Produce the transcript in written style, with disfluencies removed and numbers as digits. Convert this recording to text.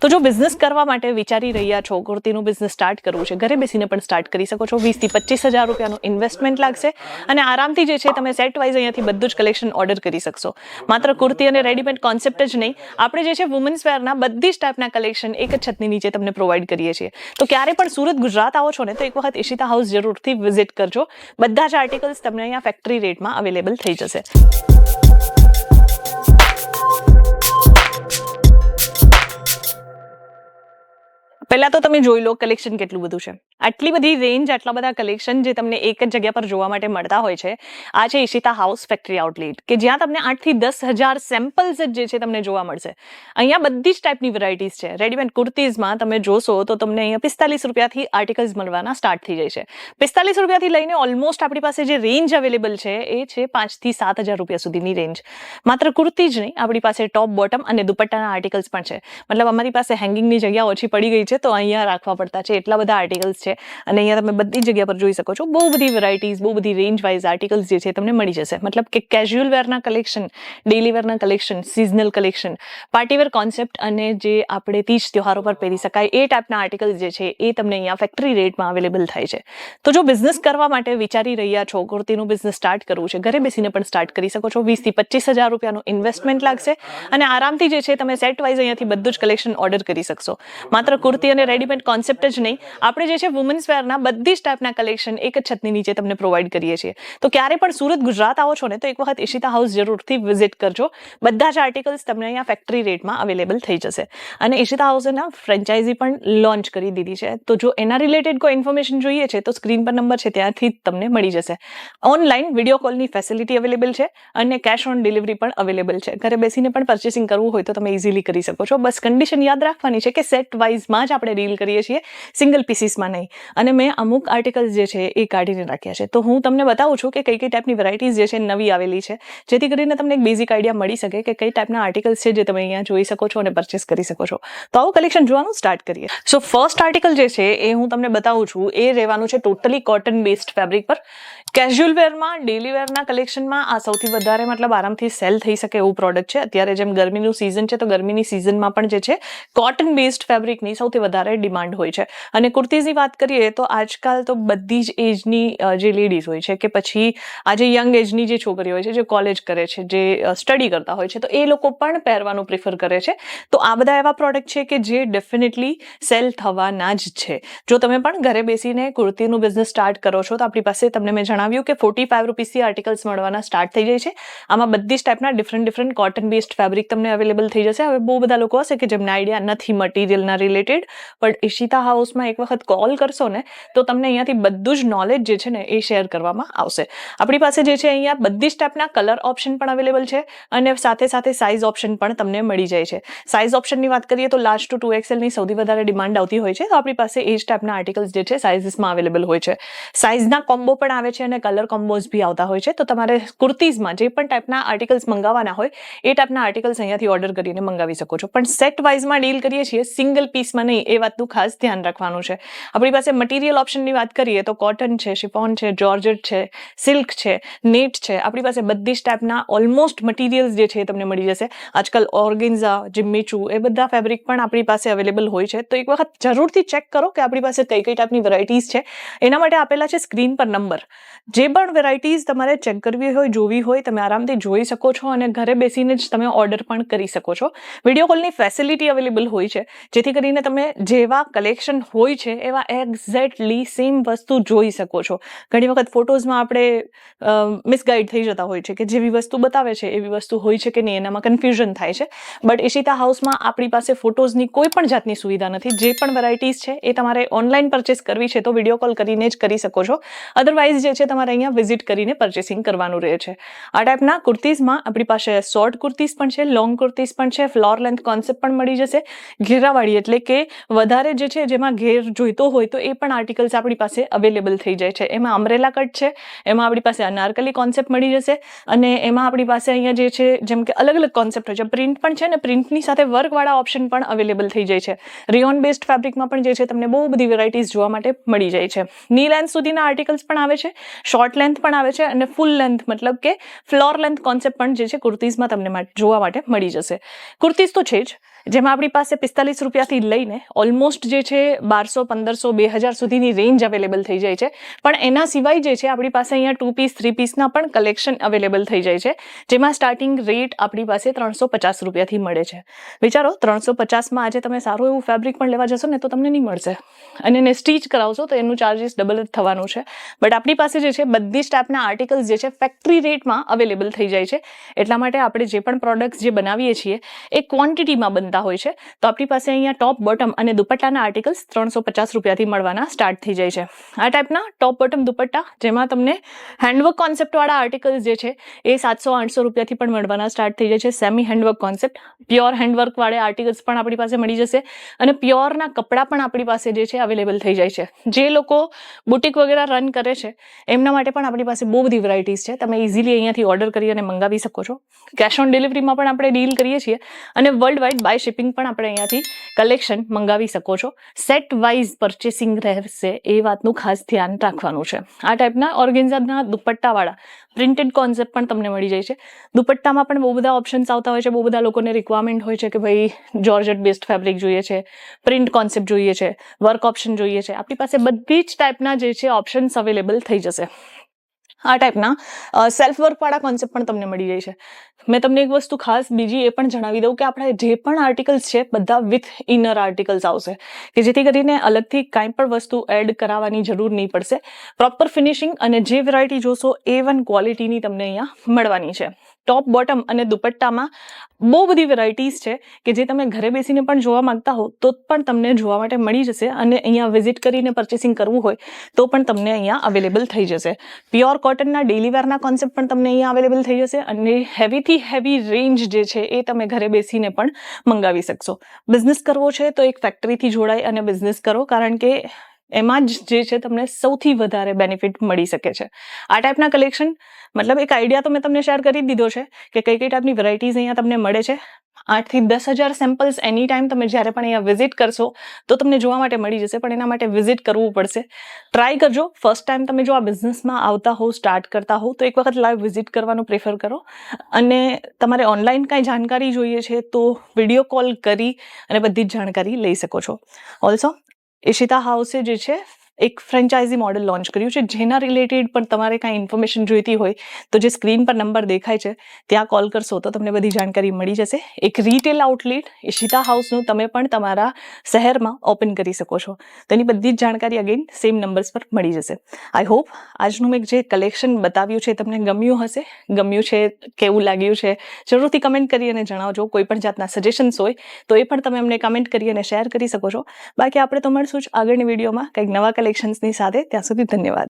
તો જો બિઝનેસ કરવા માટે વિચારી રહ્યા છો, કુર્તીનું બિઝનેસ સ્ટાર્ટ કરવું છે, ઘરે બેસીને પણ સ્ટાર્ટ કરી શકો છો. 20 થી 25 હજાર રૂપિયાનું ઇન્વેસ્ટમેન્ટ લાગશે અને આરામથી જે છે તમે સેટ વાઇઝ અહીંયાથી બધું જ કલેક્શન ઓર્ડર કરી શકશો. માત્ર કુર્તી અને રેડીમેડ કોન્સેપ્ટ જ નહીં, આપણે જે છે વુમન્સ વેરના બધી જ ટાઈપના કલેક્શન એક જ છતની નીચે તમને પ્રોવાઈડ કરીએ છીએ. તો ક્યારે પણ સુરત ગુજરાત આવો છો ને તો એક વખત ઈશિતા હાઉસ જરૂરથી વિઝિટ કરજો. બધા જ આર્ટિકલ્સ તમને અહીંયા ફેક્ટરી રેટમાં અવેલેબલ થઈ જશે. પહેલા તો તમે જોઈ લો કલેક્શન કેટલું બધું છે. આટલી બધી રેન્જ, આટલા બધા કલેક્શન જે તમને એક જ જગ્યા પર જોવા માટે મળતા હોય છે. આ છે ઈશિતા હાઉસ ફેક્ટરી આઉટલેટ, કે જ્યાં તમને 8 થી 10,000 સેમ્પલ્સ જે છે તમને જોવા મળશે. અહીંયા બધી જ ટાઈપની વેરાયટીઝ છે. રેડીમેડ કુર્તીઝમાં તમે જોશો તો તમને અહીંયા 45 રૂપિયાથી આર્ટિકલ્સ મળવાના સ્ટાર્ટ થઈ જાય છે. 45 રૂપિયાથી લઈને ઓલમોસ્ટ આપણી પાસે જે રેન્જ અવેલેબલ છે એ છે 5 થી 7,000 રૂપિયા સુધીની રેન્જ. માત્ર કુર્તી જ નહીં, આપણી પાસે ટોપ, બોટમ અને દુપટ્ટાના આર્ટિકલ્સ પણ છે. મતલબ અમારી પાસે હેંગિંગની જગ્યા ઓછી પડી ગઈ છે તો અહીંયા રાખવા પડતા છે, એટલા બધા આર્ટિકલ્સ છે. અને અહીંયા તમે બધી જગ્યા પર જોઈ શકો છો, બહુ બધી વેરાયટીઝ, બહુ બધી રેન્જ વાઇઝ આર્ટિકલ્સ જે છે તમને મળી જશે. મતલબ કે કેઝ્યુઅલ વેરના કલેક્શન, ડેલી વેરના collection, seasonal collection, party wear concept અને જે આપણે તીજ તહેવારો પર પહેરી શકાય એ ટાઈપના આર્ટિકલ્સ જે છે એ તમને અહીંયા ફેક્ટરી રેટમાં અવેલેબલ થાય છે. તો જો બિઝનેસ કરવા માટે વિચારી રહ્યા છો, કુર્તીનું બિઝનેસ સ્ટાર્ટ કરવું છે, ઘરે બેસીને પણ સ્ટાર્ટ કરી શકો છો. 20 થી 25,000 રૂપિયાનું ઇન્વેસ્ટમેન્ટ લાગશે અને આરામથી જે છે તમે સેટ વાઇઝ અહીંયાથી બધું જ કલેક્શન ઓર્ડર કરી શકશો. માત્ર કુર્તી અને રેડીમેડ કોન્સેપ્ટ જ નહીં, આપણે જે છે વુમન્સ વેરના બધી જ ટાઈપના કલેક્શન એક જ છતની નીચે તમને પ્રોવાઈડ કરીએ છીએ. તો ક્યારે પણ સુરત ગુજરાત આવો છો ને તો એક વખત ઈશિતા હાઉસ જરૂરથી વિઝિટ કરજો. બધા જ આર્ટિકલ્સ તમને અહીંયા ફેક્ટરી રેટમાં અવેલેબલ થઈ જશે. અને ઈશિતા હાઉસના ફ્રેન્ચાઇઝી પણ લોન્ચ કરી દીધી છે. તો જો એના રિલેટેડ કોઈ ઇન્ફોર્મેશન જોઈએ છે તો સ્ક્રીન પર નંબર છે ત્યાંથી તમને મળી જશે. ઓનલાઈન વિડીયો કોલની ફેસિલિટી અવેલેબલ છે અને કેશ ઓન ડિલિવરી પણ અવેલેબલ છે. ઘરે બેસીને પણ પરચેસિંગ કરવું હોય તો તમે ઇઝીલી કરી શકો છો. બસ કન્ડિશન યાદ રાખવાની છે કે સેટ વાઇઝમાં જ આપણે ડીલ કરીએ છીએ, સિંગલ પીસીસમાં નહીં. અને મેં અમુક આર્ટિકલ્સ જે છે એ કાઢીને રાખ્યા છે. તો હું તમને બતાવું છું કે કઈ કઈ ટાઈપની વેરાયટીઝ જે છે નવી આવેલી છે, જેથી કરીને તમને એક બેઝિક આઈડિયા મળી શકે કે કઈ ટાઈપના આર્ટિકલ્સ છે જે તમે અહીંયા જોઈ શકો છો અને પરચેસ કરી શકો છો. તો આવું કલેક્શન જોવાનું સ્ટાર્ટ કરીએ. સો ફર્સ્ટ આર્ટિકલ જે છે એ હું તમને બતાવું છું એ રહેવાનું છે ટોટલી કોટન બેસ્ડ ફેબ્રિક પર. કેઝ્યુઅલ વેરમાં, ડેલી વેરના કલેક્શનમાં આ સૌથી વધારે મતલબ આરામથી સેલ થઈ શકે એવું પ્રોડક્ટ છે. અત્યારે જેમ ગરમીનું સિઝન છે તો ગરમીની સિઝનમાં પણ જે છે કોટન બેસ્ડ ફેબ્રિકની સૌથી વધારે ડિમાન્ડ હોય છે. અને કુર્તીઝની વાત કરીએ તો આજકાલ તો બધી જ એજની જે લેડીઝ હોય છે કે પછી આજે યંગ એજની જે છોકરીઓ હોય છે, જે કોલેજ કરે છે, જે સ્ટડી કરતા હોય છે, તો એ લોકો પણ પહેરવાનું પ્રિફર કરે છે. તો આ બધા એવા પ્રોડક્ટ છે કે જે ડેફિનેટલી સેલ થવાના જ છે. જો તમે પણ ઘરે બેસીને કુર્તીનું બિઝનેસ સ્ટાર્ટ કરો છો તો આપણી પાસે તમને મેં જણાવ્યું કે 45 રૂપીસથી આર્ટિકલ્સ મળવાના સ્ટાર્ટ થઈ જાય છે. આમાં બધી જ ટાઈપના ડિફરન્ટ કોટન બેસ્ડ ફેબ્રિક તમને અવેલેબલ થઈ જશે. હવે બહુ બધા લોકો હશે કે જેમને આઈડિયા નથી મટીરિયલના રિલેટેડ, પણ ઈશિતા હાઉસમાં એક વખત કોલ કરશો ને તો તમને અહીંયાથી બધું જ નોલેજ જે છે ને એ શેર કરવામાં આવશે. આપણી પાસે જે છે અહીંયા બધી જ ટાઈપના કલર ઓપ્શન પણ અવેલેબલ છે અને સાથે સાથે સાઇઝ ઓપ્શન પણ તમને મળી જાય છે. સાઇઝ ઓપ્શનની વાત કરીએ તો લાર્જ ટુ 2XL ની સૌથી વધારે ડિમાન્ડ આવતી હોય છે. તો આપણી પાસે એ જ ટાઈપના આર્ટિકલ્સ જે છે સાઇઝીસમાં અવેલેબલ હોય છે. સાઇઝના કોમ્બો પણ આવે છે અને કલર કોમ્બોઝ બી આવતા હોય છે. તો તમારે કુર્તીઝમાં જે પણ ટાઈપના આર્ટિકલ્સ મંગાવવાના હોય એ ટાઈપના આર્ટિકલ્સ અહીંયાથી ઓર્ડર કરીને મંગાવી શકો છો. પણ સેટ વાઇઝમાં ડીલ કરીએ છીએ, સિંગલ પીસમાં નહીં, એ વાતનું ખાસ ધ્યાન રાખવાનું છે. આપણી પાસે મટીરિયલ ઓપ્શનની વાત કરીએ તો કોટન છે, શિફોન છે, જોર્જેટ છે, સિલ્ક છે, નેટ છે. આપણી પાસે બધી જ ટાઈપના ઓલમોસ્ટ મટીરિયલ્સ જે છે એ તમને મળી જશે. આજકાલ ઓર્ગેન્ઝા, જિમ્મીચુ એ બધા ફેબ્રિક પણ આપણી પાસે અવેલેબલ હોય છે. તો એક વખત જરૂરથી ચેક કરો કે આપણી પાસે કઈ કઈ ટાઈપની વેરાયટીઝ છે. એના માટે આપેલા છે સ્ક્રીન પર નંબર. જે પણ વેરાયટીઝ તમારે ચેક કરવી હોય, જોવી હોય, તમે આરામથી જોઈ શકો છો અને ઘરે બેસીને જ તમે ઓર્ડર પણ કરી શકો છો. વિડીયો કોલની ફેસિલિટી અવેલેબલ હોય છે, જેથી કરીને તમે જેવા કલેક્શન હોય છે એવા એક્ઝેક્ટલી સેમ વસ્તુ જોઈ શકો છો. ઘણી વખત ફોટોઝમાં આપણે મિસગાઈડ થઈ જતા હોય છે કે જેવી વસ્તુ બતાવે છે એવી વસ્તુ હોય છે કે નહીં, એનામાં કન્ફ્યુઝન થાય છે. બટ ઈશિતા હાઉસમાં આપણી પાસે ફોટોઝની કોઈ પણ જાતની સુવિધા નથી. જે પણ વેરાયટીઝ છે એ તમારે ઓનલાઈન પરચેસ કરવી છે તો વિડીયો કોલ કરીને જ કરી શકો છો. અધરવાઇઝ જે છે તમારે અહીંયા વિઝિટ કરીને પરચેસિંગ કરવાનું રહે છે. આ ટાઈપના કુર્તીઝમાં આપણી પાસે શોર્ટ કુર્તીઝ પણ છે, લોંગ કુર્તીઝ પણ છે, ફ્લોર લેન્થ કોન્સેપ્ટ પણ મળી જશે. ઘેરાવાળી એટલે કે વધારે જે છે જેમાં ઘેર જોઈતો હોય તો એ પણ આર્ટિકલ્સ આપણી પાસે અવેલેબલ થઈ જાય છે. એમાં અમ્બ્રેલા કટ છે, એમાં આપણી પાસે અનારકલી કોન્સેપ્ટ મળી જશે અને એમાં આપણી પાસે અહીંયા જે છે જેમ કે અલગ અલગ કોન્સેપ્ટ હોય છે. પ્રિન્ટ પણ છે ને પ્રિન્ટની સાથે વર્કવાળા ઓપ્શન પણ અવેલેબલ થઈ જાય છે. રિયોન બેસ્ડ ફેબ્રિકમાં પણ જે છે તમને બહુ બધી વેરાયટીઝ જોવા માટે મળી જાય છે. ની લેન્થ સુધીના આર્ટિકલ્સ પણ આવે છે, શોર્ટ લેન્થ પણ આવે છે અને ફૂલ લેન્થ મતલબ કે ફ્લોર લેન્થ કોન્સેપ્ટ પણ જે છે કુર્તીઝમાં તમને જોવા માટે મળી જશે. કુર્તીઝ તો છે જ, જેમાં આપણી પાસે 45 રૂપિયાથી લઈને ઓલમોસ્ટ જે છે 1200, 1500, 2000 સુધીની રેન્જ અવેલેબલ થઈ જાય છે. પણ એના સિવાય જે છે આપણી પાસે અહીંયા 2 પીસ 3 પીસના પણ કલેક્શન અવેલેબલ થઈ જાય છે, જેમાં સ્ટાર્ટિંગ રેટ આપણી પાસે 350 રૂપિયાથી મળે છે. વિચારો 350માં આજે તમે સારું એવું ફેબ્રિક પણ લેવા જશો ને તો તમને નહીં મળશે, અને એને સ્ટીચ કરાવશો તો એનું ચાર્જીસ ડબલ જ થવાનું છે. બટ આપણી પાસે જે છે બધી જ ટાઈપના આર્ટિકલ્સ જે છે ફેક્ટરી રેટમાં અવેલેબલ થઈ જાય છે. એટલા માટે આપણે જે પણ પ્રોડક્ટ્સ જે બનાવીએ છીએ એ ક્વોન્ટિટીમાં બનતા હોય છે. તો આપણી પાસે અહીંયા ટોપ બોટમ અને દુપટ્ટાના આર્ટિકલ્સ 350 રૂપિયાથી મળવાના સ્ટાર્ટ થઈ જાય છે. આ ટાઈપના ટોપ બોટમ દુપટ્ટા જેમાં તમને હેન્ડવર્ક કોન્સેપ્ટવાળા આર્ટિકલ્સ જે છે એ 700-800 રૂપિયાથી પણ મળવાના સ્ટાર્ટ થઈ જાય છે. Semi handwork concept, pure handwork વાળા આર્ટિકલ્સ પણ આપણી પાસે મળી જશે, અને પ્યોરના કપડાં પણ આપણી પાસે જે છે અવેલેબલ થઈ જાય છે. જે લોકો બુટીક વગેરે રન કરે છે એમના માટે પણ આપણી પાસે બહુ બધી વેરાયટીઝ છે. તમે ઇઝીલી અહીંયાથી ઓર્ડર કરી અને મંગાવી શકો છો. કેશ ઓન ડિલિવરીમાં પણ આપણે ડીલ કરીએ છીએ, અને વર્લ્ડ વાઇડ બાય શિપિંગ પણ આપણે અહીંયાથી કલેક્શન મંગાવી શકો છો. સેટ વાઇઝ પરચેસિંગ રહેશે એ વાતનું ખાસ ધ્યાન રાખવાનું છે. આ ટાઈપના ઓર્ગેન્ઝાના દુપટ્ટાવાળા પ્રિન્ટેડ કોન્સેપ્ટ પણ તમને મળી જાય છે. દુપટ્ટામાં પણ બહુ બધા ઓપ્શન્સ આવતા હોય છે. બહુ બધા લોકોને રિક્વાયરમેન્ટ હોય છે કે ભાઈ જોર્જેટ બેસ્ડ ફેબ્રિક જોઈએ છે, પ્રિન્ટ કોન્સેપ્ટ જોઈએ છે, વર્ક ઓપ્શન જોઈએ છે. આપણી પાસે બધી જ ટાઈપના જે છે ઓપ્શન્સ અવેલેબલ થઈ જશે. આ ટાઈપના સેલ્ફ વર્કવાળા કોન્સેપ્ટ પણ તમને મળી જાય છે. મેં તમને એક વસ્તુ ખાસ બીજી એ પણ જણાવી દઉં કે આપણે જે પણ આર્ટિકલ્સ છે બધા વિથ ઇનર આર્ટિકલ્સ આવશે, કે જેથી કરીને અલગથી કાંઈ પણ વસ્તુ એડ કરાવવાની જરૂર નહીં પડશે. પ્રોપર ફિનિશિંગ અને જે વેરાયટી જોશો A1 ક્વોલિટીની તમને અહીંયા મળવાની છે. ટોપ બોટમ અને દુપટ્ટામાં બહુ બધી વેરાયટીઝ છે કે જે તમે ઘરે બેસીને પણ જોવા માંગતા હો તો પણ તમને જોવા માટે મળી જશે, અને અહીંયા વિઝિટ કરીને પરચેસિંગ કરવું હોય તો પણ તમને અહીંયા અવેલેબલ થઈ જશે. પ્યોર કોટનના ડેલી વેરના કોન્સેપ્ટ પણ તમને અહીંયા અવેલેબલ થઈ જશે, અને હેવીથી હેવી રેન્જ જે છે એ તમે ઘરે બેસીને પણ મંગાવી શકશો. બિઝનેસ કરવો છે તો એક ફેક્ટરીથી જોડાઈ અને બિઝનેસ કરો, કારણ કે એમાં જ જે છે તમને સૌથી વધારે બેનિફિટ મળી શકે છે. આ ટાઈપના કલેક્શન મતલબ એક આઈડિયા તો મેં તમને શેર કરી દીધો છે કે કઈ કઈ ટાઈપની વેરાયટીઝ અહીંયા તમને મળે છે. 8 થી 10,000 સેમ્પલ્સ એની ટાઈમ તમે જ્યારે પણ અહીંયા વિઝિટ કરશો તો તમને જોવા માટે મળી જશે, પણ એના માટે વિઝિટ કરવું પડશે. ટ્રાય કરજો. ફર્સ્ટ ટાઈમ તમે જો આ બિઝનેસમાં આવતા હો, સ્ટાર્ટ કરતા હો, તો એક વખત લાઈવ વિઝિટ કરવાનું પ્રેફર કરો. અને તમારે ઓનલાઈન કાંઈ જાણકારી જોઈએ છે તો વિડીયો કોલ કરી અને બધી જ જાણકારી લઈ શકો છો. ઓલ્સો ઈશિતા હાઉસે જે છે એક ફ્રેન્ચાઇઝી મોડેલ લોન્ચ કર્યું છે, જેના રિલેટેડ પણ તમારે કાંઈ ઇન્ફોર્મેશન જોઈતી હોય તો જે સ્ક્રીન પર નંબર દેખાય છે ત્યાં કોલ કરશો તો તમને બધી જાણકારી મળી જશે. એક રિટેલ આઉટલેટ ઈશિતા હાઉસનું તમે પણ તમારા શહેરમાં ઓપન કરી શકો છો. તેની બધી જ જાણકારી અગેન સેમ નંબર્સ પર મળી જશે. આઈ હોપ આજનું મેં જે કલેક્શન બતાવ્યું છે તમને ગમ્યું હશે. ગમ્યું છે, કેવું લાગ્યું છે, જરૂરથી કમેન્ટ કરી અને જણાવજો. કોઈ પણ જાતના સજેશન્સ હોય તો એ પણ તમે અમને કમેન્ટ કરી અને શેર કરી શકો છો. બાકી આપણે તો મળશું જ આગળની વિડીયોમાં કંઈક નવા કલેક્શન્સની સાથે. ત્યાં સુધી ધન્યવાદ.